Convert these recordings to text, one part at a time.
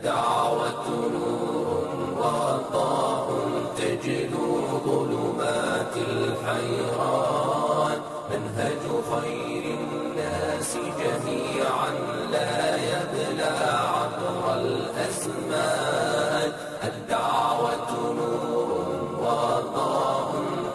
الدعوة نور وضاء تجلو ظلمات الحيران منهج خير الناس جميعا لا يبلى عبر الأزمان الدعوة نور وضاء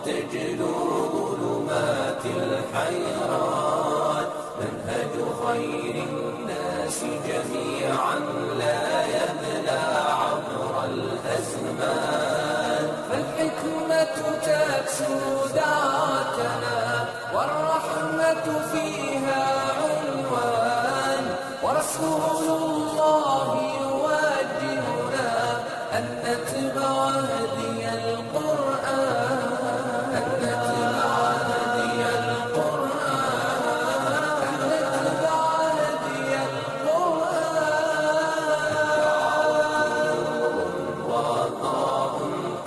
تجلو ظلمات الحيران منهج خير الناس جميعا لا يبلى عبر الأزمان فالحكمة تكسو دعوتنا والرحمة فيها عنوان ورسول الله يوجهنا أن نتبع هدي القرآن أن نتبع هدي القرآن أن نتبع هدي القرآن وضاء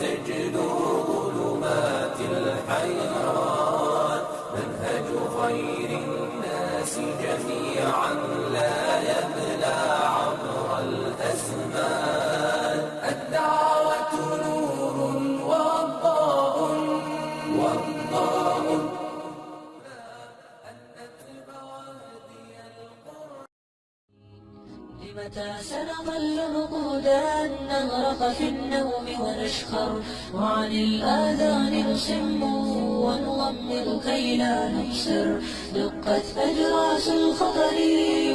تجلو ظلمات الحيران منهج خير الناس جميعا لا يبلى عبر الأزمان الدعوة نور وضاء أن نتبع هدي القرآن لمتى سنظل رقودا نغرق في النوم ونشخر وعن الآذان نصم ونغمض كي لا نبصر دقت أجراس الخطر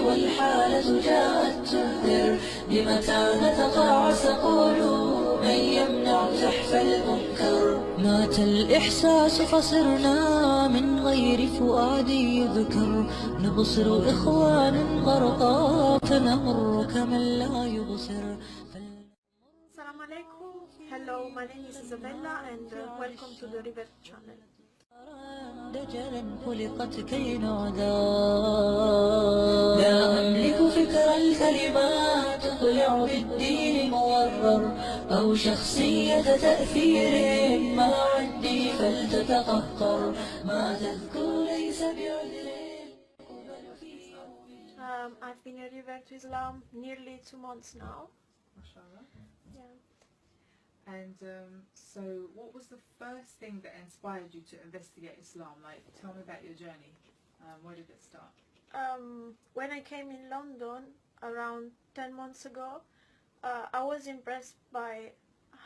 والحالة جاءت تنذر لمتى نتقاعس قولوا من يمنع زحف المنكر مات الإحساس فصرنا من غير فؤاد يذكر نبصر إخوانا غرقا فنمر كمن لا يبصر. Assalamu alaikum. Hello, my name is Isabella and welcome to the Reer channel. دجلا خلقت كي نعدى لا أملك فكر الكلمات تقلع بالدين مورر أو شخصية تأثير ما عندي فلتتقهقر ما تذكر ليس بعذر I've been a Reer to Islam nearly 2 months now. MashaAllah. Yeah. And so what was the first thing that inspired you to investigate Islam? Like, tell me about your journey. Where did it start? When I came in London around 10 months ago, I was impressed by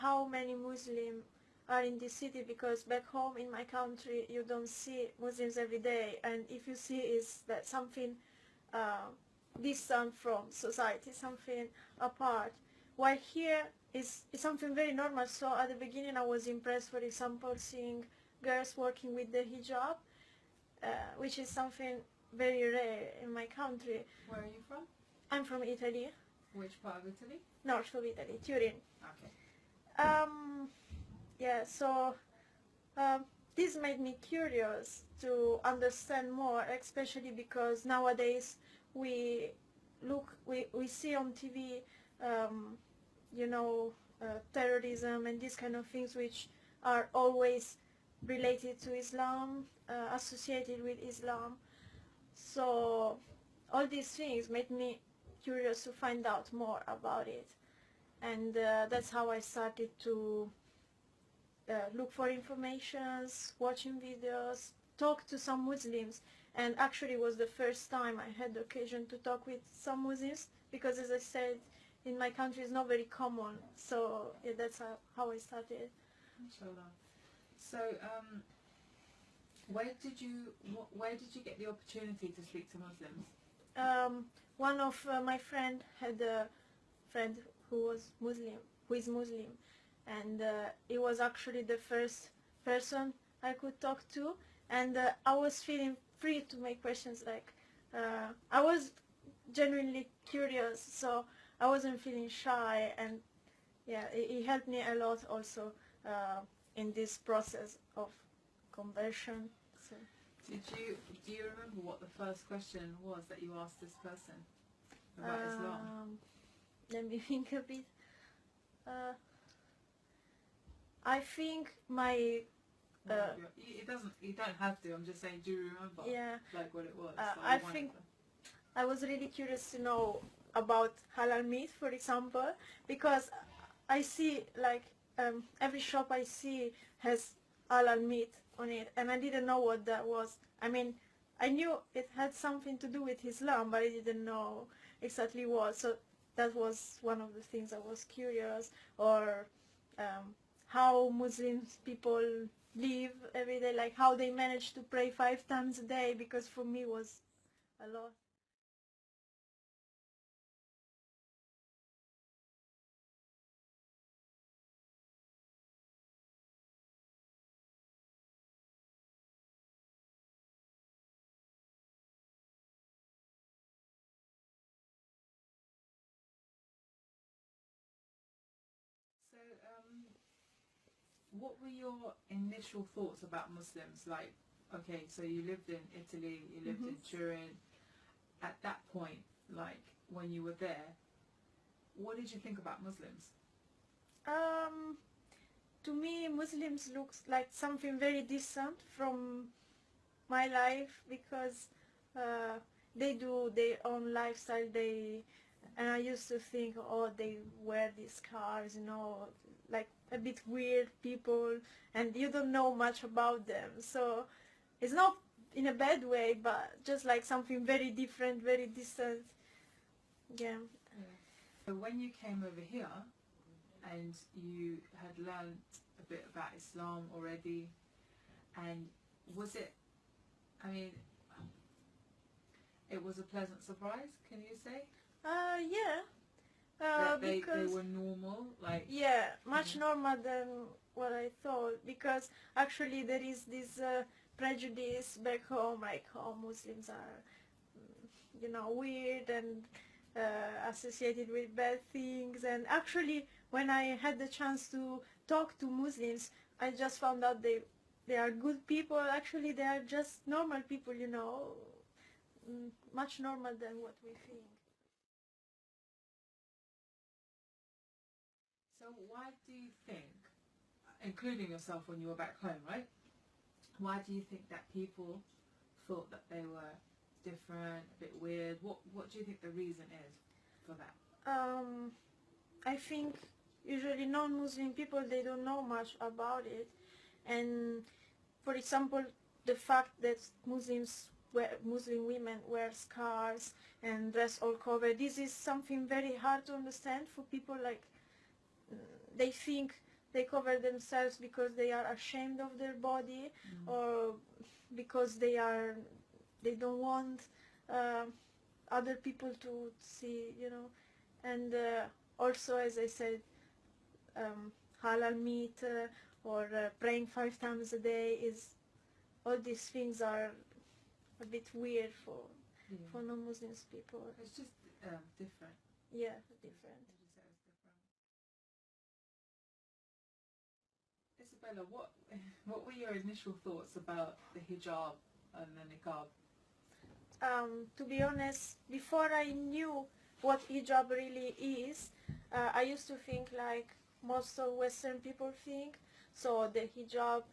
how many Muslims are in this city, because back home in my country you don't see Muslims every day, and if you see is that something distant from society, something apart, while here is something very normal. So at the beginning I was impressed, for example, seeing girls working with the hijab, which is something very rare in my country. Where are you from? I'm from Italy, Which part of Italy? north of Italy, Turin. Okay. Yeah, so this made me curious to understand more, especially because nowadays we see on TV, you know, terrorism and these kind of things which are always related to Islam, associated with Islam. So all these things made me curious to find out more about it, and that's how I started to look for informations, watching videos, talk to some Muslims, and actually it was the first time I had the occasion to talk with some Muslims, because as I said, in my country it's not very common. So yeah, that's how I started. MashaAllah. So where did you get the opportunity to speak to Muslims? One of my friend had a friend who is Muslim, and he was actually the first person I could talk to, and I was feeling free to make questions. Like I was genuinely curious, so I wasn't feeling shy, and yeah, he helped me a lot also in this process of conversion. So. Do you remember what the first question was that you asked this person about Islam? Let me think a bit. I think my You don't have to. I'm just saying, do you remember? Yeah. Like what it was? I think I was really curious to know about halal meat, for example, because I see like every shop I see has halal meat on it, and I didn't know what that was. I mean, I knew it had something to do with Islam, but I didn't know exactly what. So that was one of the things I was curious, or how Muslims people live every day, like how they manage to pray 5 times a day, because for me was a lot. So, what were your initial thoughts about Muslims? Like, okay, so you lived in Italy, you lived in Turin. At that point, like when you were there, what did you think about Muslims? To me, Muslims looks like something very distant from my life, because uh, they do their own lifestyle. And I used to think, oh, they wear these cars, like a bit weird people, and you don't know much about them. So it's not in a bad way, but just like something very different, very distant. Yeah. So when you came over here and you had learned a bit about Islam already, and was it, I mean, it was a pleasant surprise, can you say? Yeah. That they Because were normal, like... yeah, much normal than what I thought, because actually there is this prejudice back home, like, oh, Muslims are, weird and associated with bad things. And actually, when I had the chance to talk to Muslims, I just found out they are good people. Actually, they are just normal people, much normal than what we think. So why do you think, including yourself when you were back home, right? Why do you think that people thought that they were different, a bit weird? What do you think the reason is for that? I think usually non-Muslim people, they don't know much about it. And for example, the fact that Muslim women wear scarves and dress all covered, this is something very hard to understand for people. Like, they think they cover themselves because they are ashamed of their body, or because they don't want other people to see, and also, as I said, halal meat, or praying 5 times a day, all these things are a bit weird for non-Muslims people. It's just different. Yeah, different. Would you say it's different? Isabella, what were your initial thoughts about the hijab and the niqab? To be honest, before I knew what hijab really is, I used to think like most of Western people think. So the hijab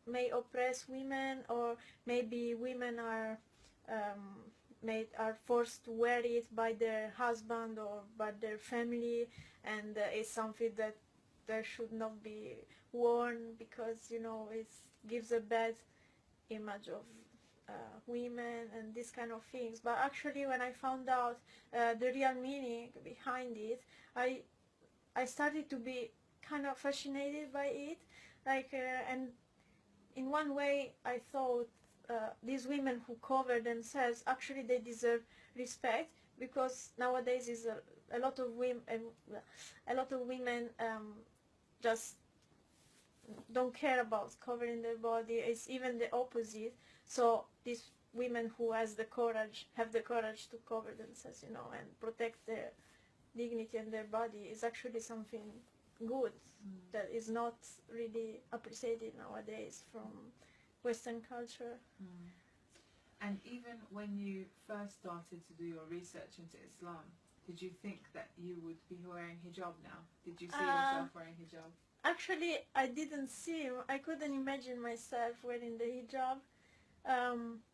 may oppress women, or maybe women are forced to wear it by their husband or by their family, and it's something that should not be worn, because it gives a bad image of women and these kind of things. But actually, when I found out the real meaning behind it, I started to be kind of fascinated by it, like, and in one way I thought these women who cover themselves, actually they deserve respect, because nowadays is a lot of women just don't care about covering their body. It's even the opposite. So these women who have the courage to cover themselves, and protect their dignity and their body, is actually something good that is not really appreciated nowadays from Western culture. And even when you first started to do your research into Islam, did you think that you would be wearing hijab now? Did you see yourself wearing hijab? Actually, I didn't see. I couldn't imagine myself wearing the hijab.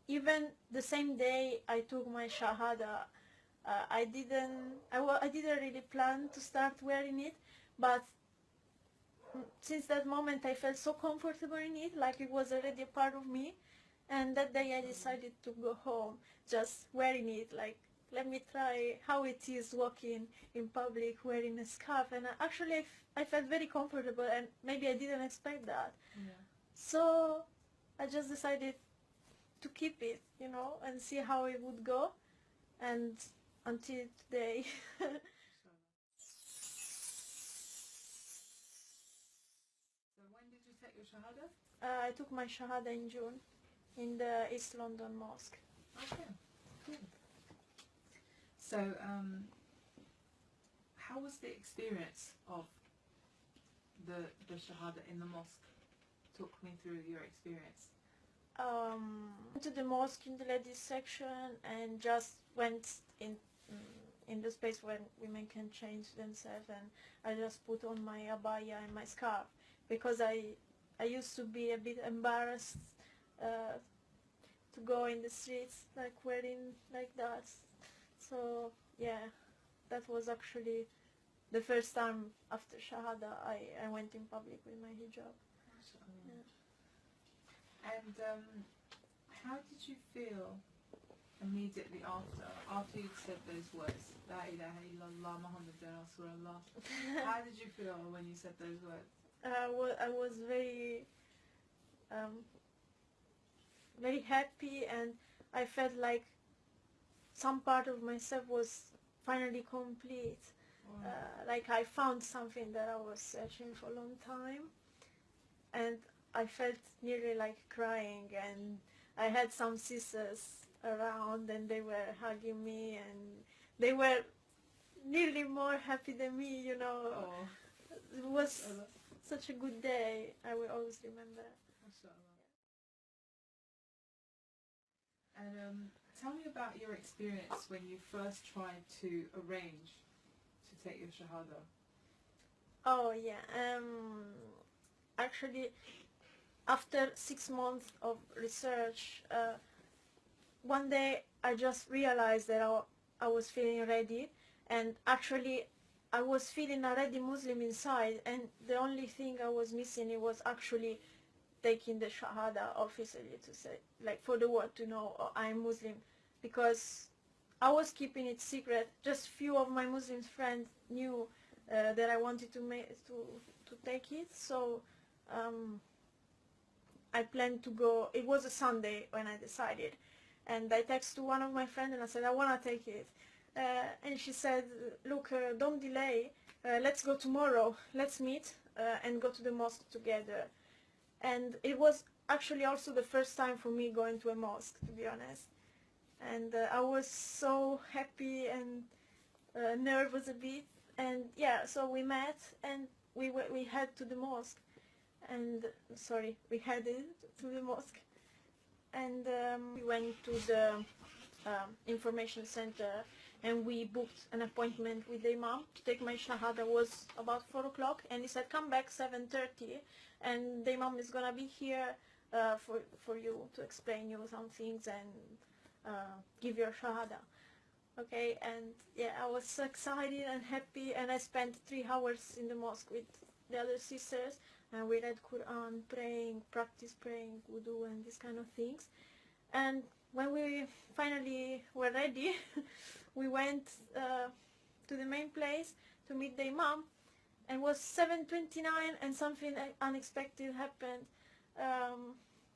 Even the same day I took my shahada, I didn't really plan to start wearing it, but since that moment I felt so comfortable in it, like it was already a part of me. And that day I decided to go home just wearing it, like let me try how it is walking in public wearing a scarf. And actually I felt very comfortable, and maybe I didn't expect that. Yeah. So I just decided to keep it, you know, and see how it would go. And until today. So when did you take your Shahada? I took my Shahada in June in the East London Mosque. Okay, cool. So, how was the experience of the Shahada in the mosque? Talk me through your experience. To the mosque in the ladies section and just went in the space where women can change themselves, and I just put on my abaya and my scarf because I used to be a bit embarrassed to go in the streets like wearing like that. So yeah, that was actually the first time after Shahada I went in public with my hijab. Yeah. And how did you feel immediately after you'd said those words, La ilaha illallah Muhammadan Rasulullah? How did you feel when you said those words? I was very very happy, and I felt like some part of myself was finally complete. Like I found something that I was searching for a long time, and I felt nearly like crying, and I had some sisters around and they were hugging me, and they were nearly more happy than me, you know. Oh. It was such a good day. I will always remember. And tell me about your experience when you first tried to arrange to take your Shahada. Oh yeah, actually after 6 months of research, one day I just realized that I was feeling ready, and actually I was feeling already Muslim inside, and the only thing I was missing, it was actually taking the Shahada officially, to say, like for the world to know, oh, I'm Muslim, because I was keeping it secret. Just few of my Muslim friends knew that I wanted to take it. So I planned to go. It was a Sunday when I decided, and I texted one of my friends and I said I want to take it, and she said, look, don't delay, let's go tomorrow, let's meet and go to the mosque together. And it was actually also the first time for me going to a mosque, to be honest, and I was so happy and nervous a bit. And yeah, so we met and we head to the mosque, and we headed to the mosque, and we went to the information center, and we booked an appointment with the imam to take my Shahada. It was about 4 o'clock, and he said come back 7:30, and the imam is gonna be here for you to explain you some things and give your Shahada. Okay, and yeah, I was so excited and happy, and I spent 3 hours in the mosque with the other sisters, and we read Quran, practice praying, wudu, and these kind of things. And when we finally were ready, we went to the main place to meet the imam, and it was 7:29, and something unexpected happened.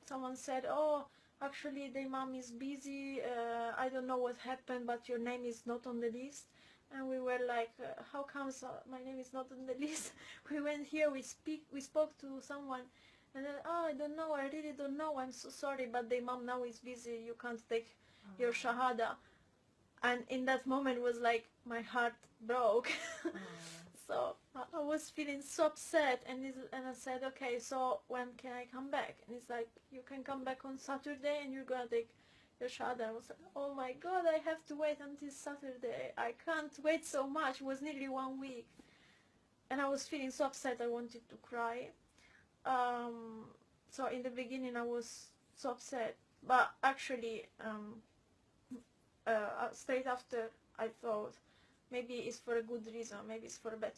Someone said, oh, actually the imam is busy, I don't know what happened, but your name is not on the list. And we were like, how comes my name is not on the list? We went here, we spoke to someone, and then, oh, I don't know, I really don't know, I'm so sorry, but the imam now is busy, you can't take your Shahada. And in that moment was like my heart broke. So I was feeling so upset, and I said, okay, so when can I come back? And it's like, you can come back on Saturday and you're gonna take your Shahada. I was like, oh my god, I have to wait until Saturday, I can't wait so much. It was nearly 1 week, and I was feeling so upset, I wanted to cry. So in the beginning I was so upset, but actually straight after I thought maybe it's for a good reason, maybe it's for a better